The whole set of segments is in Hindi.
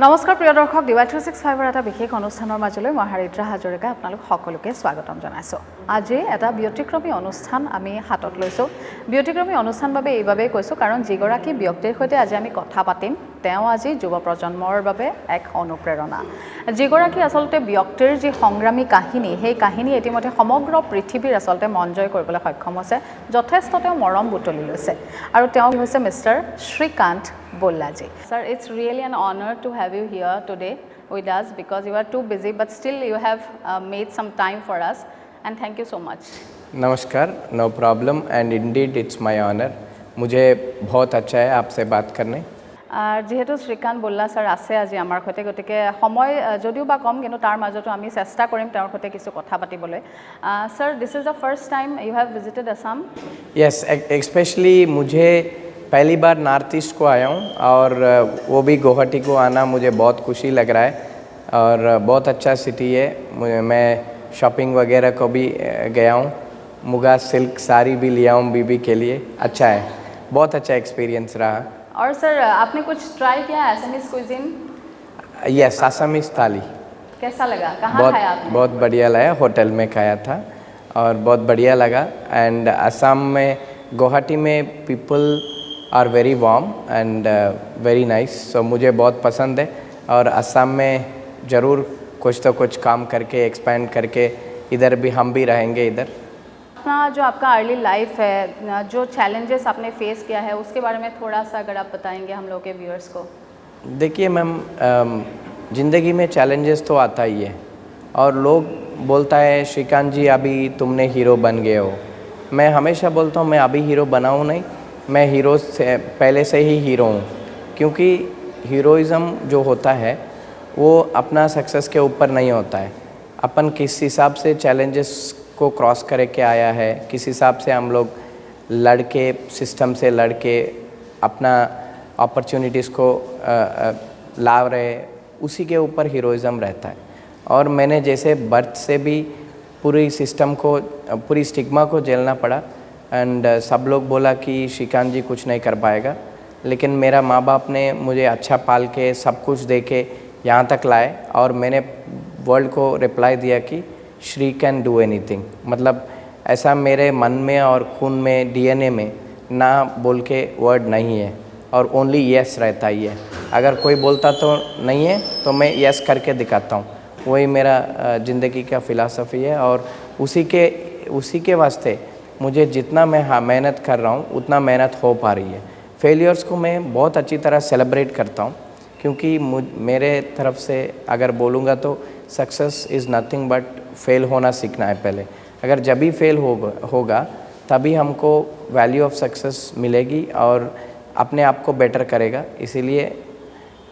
নমস্কাৰ প্ৰিয় দৰ্শক DY365 এটা বিশেষ অনুষ্ঠানৰ মাজলৈ মই হাৰিত্ৰা হাজৰিকা আপোনালোক সকলোকে স্বাগতম জনাইছো। আজি এটা ব্যতিক্ৰমী অনুষ্ঠান আমি হাতত লৈছো। ব্যতিক্ৰমী অনুষ্ঠান বাবে এইভাবে কৈছো কাৰণ যিগৰাকী ব্যক্তিৰ সৈতে আজি আমি কথা পাতিম তেওঁ আজি যুৱ প্ৰজন্মৰ বাবে এক অনুপ্ৰেৰণা। যিগৰাকী আসলতে ব্যক্তিৰ যি সংগ্ৰামী কাহিনী সেই কাহিনী ইতিমধ্যে সমগ্ৰ পৃথিৱীৰ আসলতে মন জয় কৰিবলৈ সক্ষম হৈছে। যথেষ্ট তেওঁ মৰম বুটলি লৈছে আৰু তেওঁ হৈছে mister Srikanth Bollaji. Sir, it's really an honor to have you here today with us because you are too busy but still you have made some time for us and thank you so much. नमस्कार, no problem and indeed it's my honor. मुझे बहुत अच्छा है आपसे बात करने। যেহেতু শ্ৰীকান্ত বল্লা স্যার আছে আজি আমাৰ সৈতে গতিকে সময় যদিও বা কম কিন্তু তাৰ মাজতো আমি চেষ্টা কৰিম তেওঁৰ সৈতে কিছু কথা পাতিবলৈ। Sir, this is the first time you have visited Assam? Yes, especially मुझे पहली बार नॉर्थ ईस्ट को आया हूँ और वो भी गुवाहाटी को आना मुझे बहुत खुशी लग रहा है और बहुत अच्छा सिटी है। मैं शॉपिंग वगैरह को भी गया हूँ, मुगा सिल्क साड़ी भी लिया हूँ बीबी के लिए। अच्छा है, बहुत अच्छा एक्सपीरियंस रहा। और सर आपने कुछ ट्राई किया असमीज क्विजिन? यस, असमीज थाली। कैसा लगा? कहाँ खाया आपने? बहुत बढ़िया लगा, होटल में खाया था और बहुत बढ़िया लगा। एंड असम में गुवाहाटी में people are very warm and very nice, so मुझे बहुत पसंद है और असम में ज़रूर कुछ तो कुछ काम करके एक्सपेंड करके इधर भी हम भी रहेंगे इधर। अपना जो आपका अर्ली लाइफ है, जो चैलेंजेस आपने फेस किया है उसके बारे में थोड़ा सा अगर आप बताएंगे हम लोग के व्यूअर्स को। देखिए मैम, ज़िंदगी में चैलेंजेस तो आता ही है और लोग बोलता है श्रीकांत जी अभी तुमने हीरो बन गए हो। मैं हमेशा बोलता हूँ मैं अभी हीरो बना हूँ नहीं, मैं हीरो से पहले से ही हीरो हूँ, क्योंकि हीरोइज़म जो होता है वो अपना सक्सेस के ऊपर नहीं होता है। अपन किस हिसाब से चैलेंजेस को क्रॉस करके आया है, किस हिसाब से हम लोग लड़के सिस्टम से लड़के अपना अपॉर्चुनिटीज़ को ला रहे, उसी के ऊपर हीरोइज़म रहता है। और मैंने जैसे बर्थ से भी पूरी सिस्टम को, पूरी स्टिग्मा को झेलना पड़ा एंड सब लोग बोला कि श्रीकांत जी कुछ नहीं कर पाएगा, लेकिन मेरा माँ बाप ने मुझे अच्छा पाल के सब कुछ दे के यहाँ तक लाए और मैंने वर्ल्ड को रिप्लाई दिया कि श्री कैन डू एनीथिंग। मतलब ऐसा मेरे मन में और खून में डीएनए में ना बोल के वर्ड नहीं है और ओनली यस रहता ही है। अगर कोई बोलता तो नहीं है तो मैं यस करके दिखाता हूँ, वही मेरा ज़िंदगी का फ़िलासफ़ी है और उसी के वास्ते मुझे जितना मैं मेहनत कर रहा हूँ उतना मेहनत हो पा रही है। फेलियर्स को मैं बहुत अच्छी तरह सेलिब्रेट करता हूँ, क्योंकि मेरे तरफ से अगर बोलूँगा तो success is nothing but fail होना सीखना है पहले। अगर जब भी फेल होगा तभी हमको वैल्यू ऑफ सक्सेस मिलेगी और अपने आप को बेटर करेगा। इसीलिए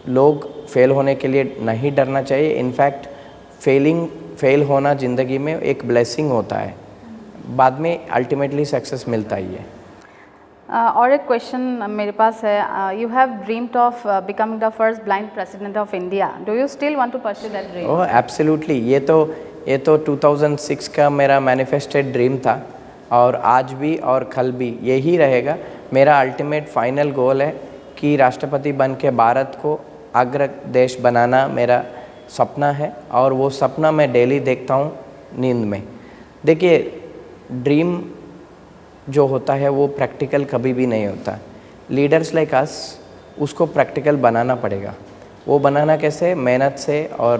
लोग फेल होने के लिए नहीं डरना चाहिए। इनफैक्ट फेल होना ज़िंदगी में एक ब्लेसिंग होता है, बाद में अल्टीमेटली सक्सेस मिलता ही है। और एक क्वेश्चन मेरे पास है, you have dreamed of becoming the first blind president of India, do you still want to pursue that dream? Oh absolutely, ये तो 2006 का मेरा मैनिफेस्टेड ड्रीम था और आज भी और कल भी यही रहेगा। मेरा अल्टीमेट फाइनल गोल है कि राष्ट्रपति बन के भारत को अग्र देश बनाना मेरा सपना है और वो सपना मैं डेली देखता हूँ नींद में। देखिए, ड्रीम जो होता है वो प्रैक्टिकल कभी भी नहीं होता। लीडर्स लाइक अस उसको प्रैक्टिकल बनाना पड़ेगा। वो बनाना कैसे? मेहनत से और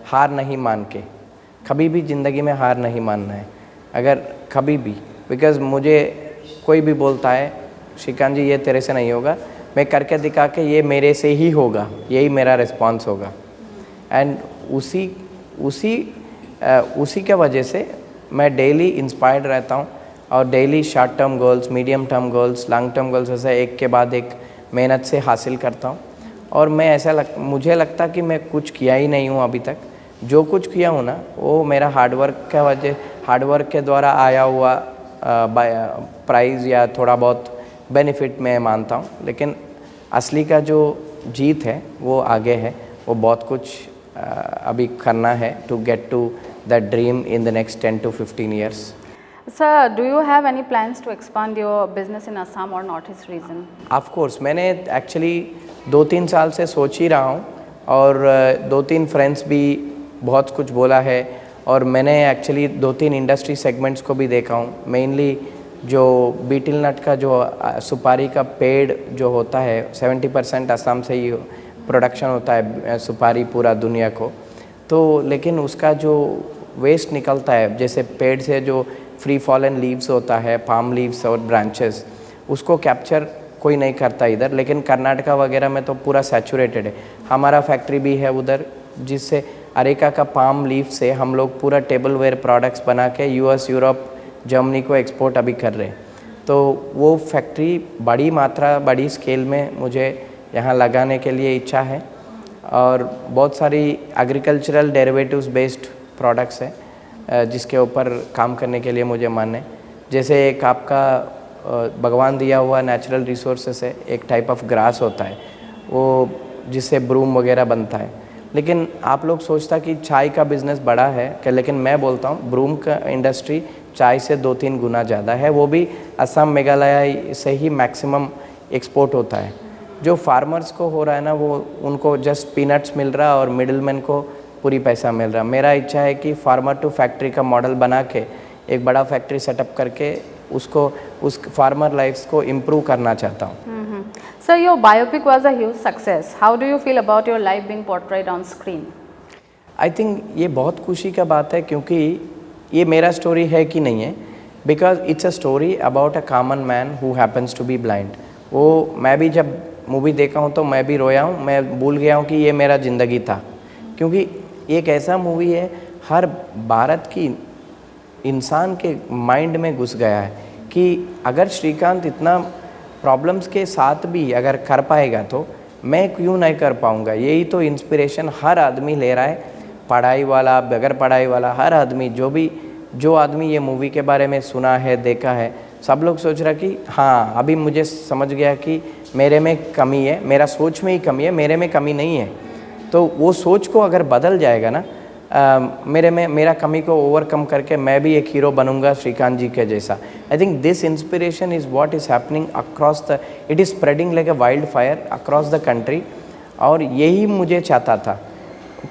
हार नहीं मान के। कभी भी ज़िंदगी में हार नहीं मानना है, अगर कभी भी। बिकॉज़ मुझे कोई भी बोलता है श्रीकांत जी ये तेरे से नहीं होगा, मैं करके दिखा के ये मेरे से ही होगा, यही मेरा रिस्पॉन्स होगा। एंड उसी के वजह से मैं डेली इंस्पायर्ड रहता हूँ और daily short term goals, medium term goals, long term goals ऐसा एक के बाद एक मेहनत से हासिल करता हूँ। और मैं मुझे लगता कि मैं कुछ किया ही नहीं हूँ अभी तक। जो कुछ किया हूँ ना वो मेरा हार्डवर्क के द्वारा आया हुआ प्राइज़ या थोड़ा बहुत बेनिफिट मैं मानता हूँ, लेकिन असली का जो जीत है वो आगे है। वो बहुत कुछ अभी करना है to get to that dream in the next 10 to 15 years. Sir, do you have any plans to expand your business in Assam or Northeast region? Of course, मैंने एक्चुअली 2-3 साल से सोच ही रहा हूँ और 2-3 फ्रेंड्स भी बहुत कुछ बोला है, और मैंने एक्चुअली 2-3 इंडस्ट्री सेगमेंट्स को भी देखा हूँ। मेनली जो बीटल नट का जो सुपारी का पेड़ जो होता है 70% असम से ही प्रोडक्शन होता है सुपारी पूरा दुनिया को। तो लेकिन उसका जो वेस्ट निकलता है, जैसे पेड़ से जो फ्री फॉलन लीव्स होता है, पाम लीव्स और ब्रांचेस, उसको कैप्चर कोई नहीं करता इधर, लेकिन कर्नाटका वगैरह में तो पूरा सैचुरेटेड है। हमारा फैक्ट्री भी है उधर, जिससे अरेका का पाम लीफ से हम लोग पूरा टेबल वेयर प्रोडक्ट्स बना के यूएस, यूरोप, जर्मनी को एक्सपोर्ट अभी कर रहे हैं। तो वो फैक्ट्री बड़ी मात्रा, बड़ी स्केल में मुझे यहाँ लगाने के लिए इच्छा है, और बहुत सारी एग्रीकल्चरल डेरिवेटिव्स बेस्ड प्रोडक्ट्स हैं जिसके ऊपर काम करने के लिए मुझे मन है। जैसे एक आपका भगवान दिया हुआ नेचुरल रिसोर्सेस है, एक टाइप ऑफ ग्रास होता है वो, जिससे ब्रूम वगैरह बनता है। लेकिन आप लोग सोचता कि चाय का बिज़नेस बड़ा है कि, लेकिन मैं बोलता हूँ ब्रूम का इंडस्ट्री चाय से 2-3 गुना ज़्यादा है। वो भी असम, मेघालय से ही मैक्सिमम एक्सपोर्ट होता है। जो फार्मर्स को हो रहा है ना, वो उनको जस्ट पीनट्स मिल रहा और मिडलमैन को पूरी पैसा मिल रहा। मेरा इच्छा है कि फार्मर टू फैक्ट्री का मॉडल बना के एक बड़ा फैक्ट्री सेटअप करके उसको, उस फार्मर लाइफ्स को इम्प्रूव करना चाहता हूँ। Sir, your biopic was a huge success. How do you feel about your life being portrayed on screen? I think ये बहुत खुशी का बात है, क्योंकि ये मेरा स्टोरी है कि नहीं है, because it's a story about a common man who happens to be blind. वो मैं भी जब मूवी देखा हूँ तो मैं भी रोया हूँ, मैं भूल गया हूँ कि ये मेरा ज़िंदगी था, क्योंकि एक ऐसा मूवी है हर भारत की इंसान के माइंड में घुस गया है कि अगर श्रीकांत इतना प्रॉब्लम्स के साथ भी अगर कर पाएगा तो मैं क्यों नहीं कर पाऊँगा। यही तो इंस्पिरेशन हर आदमी ले रहा है, पढ़ाई वाला, बगैर पढ़ाई वाला, हर आदमी, जो आदमी ये मूवी के बारे में सुना है, देखा है, सब लोग सोच रहा कि हाँ अभी मुझे समझ गया कि मेरे में कमी है, मेरा सोच में ही कमी है, मेरे में कमी नहीं है। तो वो सोच को अगर बदल जाएगा ना, मेरा कमी को ओवरकम करके मैं भी एक हीरो बनूंगा श्रीकांत जी के जैसा। I think this inspiration is what is happening across the, it is spreading like a wild fire across the country. और यही मुझे चाहता था,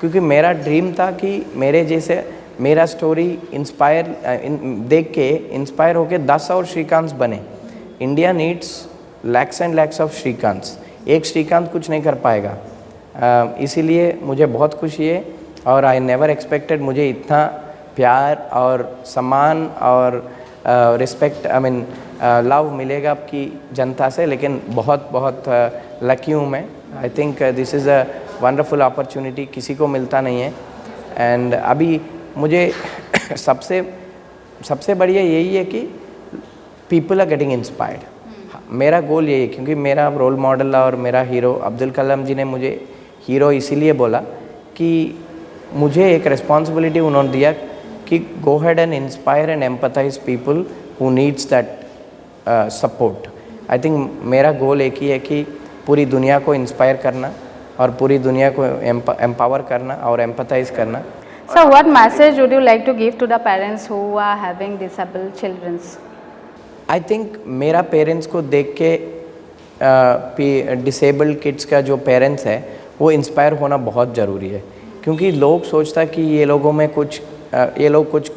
क्योंकि मेरा ड्रीम था कि मेरे जैसे मेरा स्टोरी देख के इंस्पायर होके 10 और श्रीकांत बने। India needs lakhs and lakhs of Srikanth, एक श्रीकांत कुछ नहीं कर पाएगा। इसीलिए मुझे बहुत खुशी है, और आई नेवर एक्सपेक्टेड मुझे इतना प्यार और सम्मान और रिस्पेक्ट, आई मीन लव मिलेगा आपकी जनता से। लेकिन बहुत बहुत लकी हूँ मैं। I think this is a wonderful opportunity, किसी को मिलता नहीं है। एंड अभी मुझे सबसे बढ़िया यही है कि पीपल आर गेटिंग इंस्पायर्ड। मेरा गोल यही है, क्योंकि मेरा रोल मॉडल और मेरा हीरो अब्दुल कलाम जी ने मुझे हीरो इसीलिए बोला कि मुझे एक रिस्पॉन्सिबिलिटी उन्होंने दिया कि go head and inspire and empathise people who needs that support. I think मेरा गोल एक ही है कि पूरी दुनिया को इंस्पायर करना और पूरी दुनिया को एम्पावर करना और एम्पथाइज करना। So what message would you like to give to the parents who are having disabled children? I think मेरा पेरेंट्स को देख के डिसेबल्ड किड्स का जो पेरेंट्स है वो इंस्पायर होना बहुत ज़रूरी है, क्योंकि लोग सोचता कि ये लोग कुछ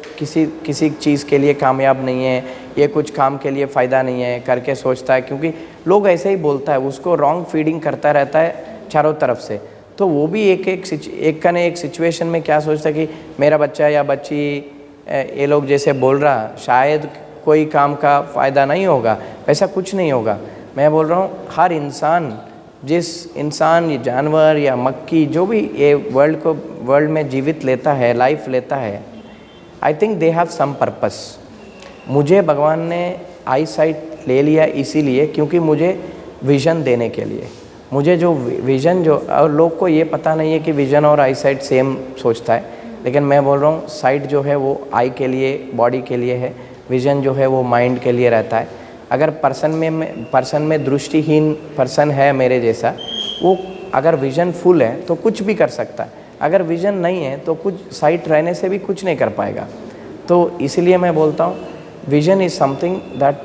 किसी चीज़ के लिए कामयाब नहीं है, ये कुछ काम के लिए फ़ायदा नहीं है करके सोचता है, क्योंकि लोग ऐसे ही बोलता है, उसको रॉन्ग फीडिंग करता रहता है चारों तरफ से। तो वो भी एक सिचुएशन में क्या सोचता है कि मेरा बच्चा या बच्ची ये लोग जैसे बोल रहा, शायद कोई काम का फ़ायदा नहीं होगा। ऐसा कुछ नहीं होगा। मैं बोल रहा हूँ हर इंसान, जिस इंसान, ये जानवर या मक्खी, जो भी ये वर्ल्ड में जीवित लेता है, लाइफ लेता है, I think they have some purpose. मुझे भगवान ने आई साइट ले लिया इसीलिए, क्योंकि मुझे विज़न देने के लिए, मुझे जो विज़न और लोग को ये पता नहीं है कि विज़न और आई साइट सेम सोचता है, लेकिन मैं बोल रहा हूँ साइट जो है वो आई के लिए, बॉडी के लिए है, विज़न जो है वो माइंड के लिए रहता है। अगर पर्सन में दृष्टिहीन पर्सन है मेरे जैसा, वो अगर विज़न फुल है तो कुछ भी कर सकता है, अगर विज़न नहीं है तो कुछ साइट रहने से भी कुछ नहीं कर पाएगा। तो इसलिए मैं बोलता हूँ vision is something that,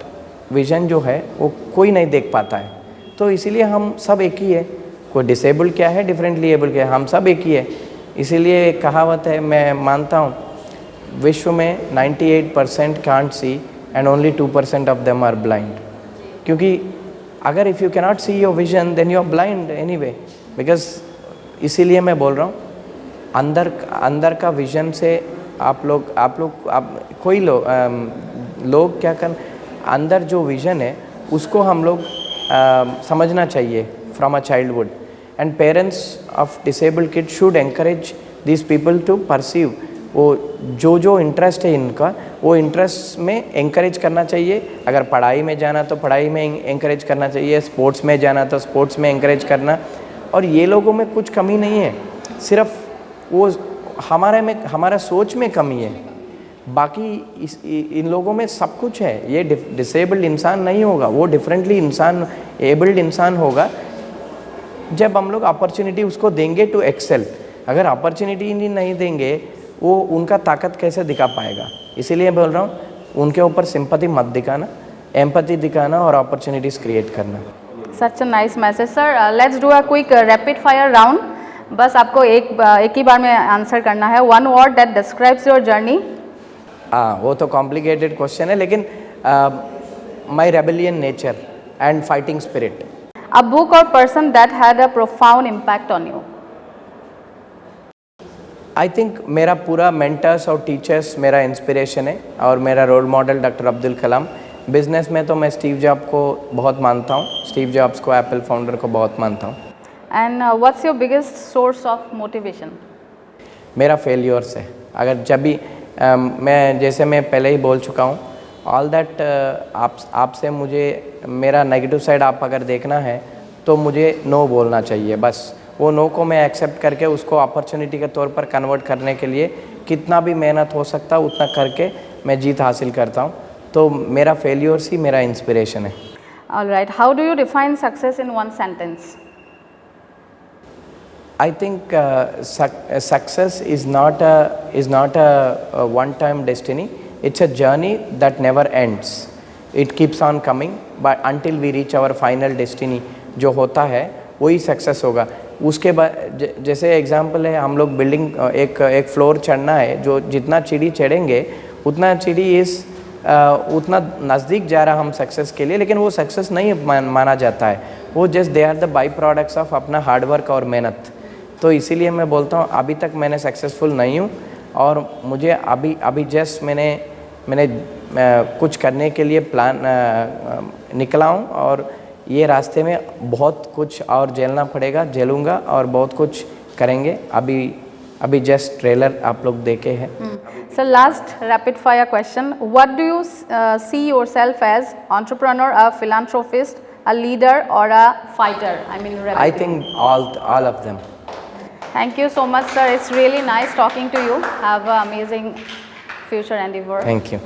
vision जो है वो कोई नहीं देख पाता है। तो इसीलिए हम सब एक ही है, कोई डिसेबल्ड क्या है, डिफरेंटली एबल क्या है, हम सब एक ही है। इसीलिए एक कहावत है, मैं मानता हूँ, विश्व में 98% can't see and only 2% of them are blind. क्योंकि अगर if you cannot see your vision then you are blind anyway. Because इसीलिए मैं बोल रहा हूँ, अंदर का विजन से आप कोई लोग क्या कर, अंदर जो विजन है उसको हम लोग समझना चाहिए from a childhood. And parents of disabled kid should encourage this people to perceive, वो जो इंटरेस्ट है इनका, वो इंटरेस्ट में एनकरेज करना चाहिए। अगर पढ़ाई में जाना तो पढ़ाई में एनकरेज करना चाहिए, स्पोर्ट्स में जाना तो स्पोर्ट्स में एनकरेज करना। और ये लोगों में कुछ कमी नहीं है, सिर्फ वो हमारा सोच में कमी है। बाकी इन लोगों में सब कुछ है। ये डिसेबल्ड इंसान नहीं होगा, वो डिफरेंटली इंसान, एबल्ड इंसान होगा जब हम लोग अपॉर्चुनिटी उसको देंगे टू एक्सेल। अगर अपॉर्चुनिटी नहीं देंगे, वो उनका ताकत कैसे दिखा पाएगा। इसीलिए बोल रहा हूँ, उनके ऊपर सिंपैथी मत दिखाना, एम्पैथी दिखाना और अपॉर्चुनिटीज़ क्रिएट करना। Such a nice message sir. Let's do a quick rapid fire round. बस आपको एक ही बार में आंसर करना है। One word that describes your journey. हाँ, वो तो कॉम्प्लिकेटेड क्वेश्चन है, लेकिन my rebellion nature and fighting spirit. A book or person that had a profound impact on you. I think मेरा पूरा मेंटर्स और टीचर्स मेरा इंस्पिरेशन है, और मेरा role model doctor Abdul Kalam. Business में तो मैं स्टीव जॉब को बहुत मानता हूँ, स्टीव जॉब्स को, एप्पल फाउंडर को बहुत मानता हूँ। And what's your biggest source of motivation? मेरा फेलियर्स है। अगर जब भी मैं पहले ही बोल चुका हूँ, ऑल दैट आपसे मुझे मेरा नेगेटिव साइड आप अगर देखना है तो मुझे नो बोलना चाहिए। बस वो नो को मैं एक्सेप्ट करके उसको अपॉर्चुनिटी के तौर पर कन्वर्ट करने के लिए कितना भी मेहनत हो सकता उतना करके मैं जीत हासिल करता हूँ। तो मेरा फेलियर्स ही मेरा इंस्पिरेशन है। Alright, how do you define success in one sentence? I think success is not a one-time destiny. It's a journey that never ends. It keeps on coming, but until we reach our final destiny, जो होता है वही सक्सेस होगा। उसके बाद जैसे एग्जांपल है, हम लोग बिल्डिंग एक फ्लोर चढ़ना है, जो जितना सीढ़ी चढ़ेंगे उतना सीढ़ी उतना नज़दीक जा रहा हम सक्सेस के लिए, लेकिन वो सक्सेस नहीं माना जाता है। वो just they are the by products of अपना हार्डवर्क और मेहनत। तो इसीलिए मैं बोलता हूँ, अभी तक मैंने सक्सेसफुल नहीं हूँ, और मुझे अभी जस्ट मैंने कुछ करने के लिए प्लान निकला हूँ, और ये रास्ते में बहुत कुछ और झेलना पड़ेगा, झेलूँगा और बहुत कुछ करेंगे। अभी जस्ट ट्रेलर आप लोग देखे हैं। Sir, last rapid fire question, what do you see yourself as? Entrepreneur, a philanthropist, a leader or a fighter? I think all of them. Thank you so much, sir. It's really nice talking to you. Have an amazing future endeavor. Thank you.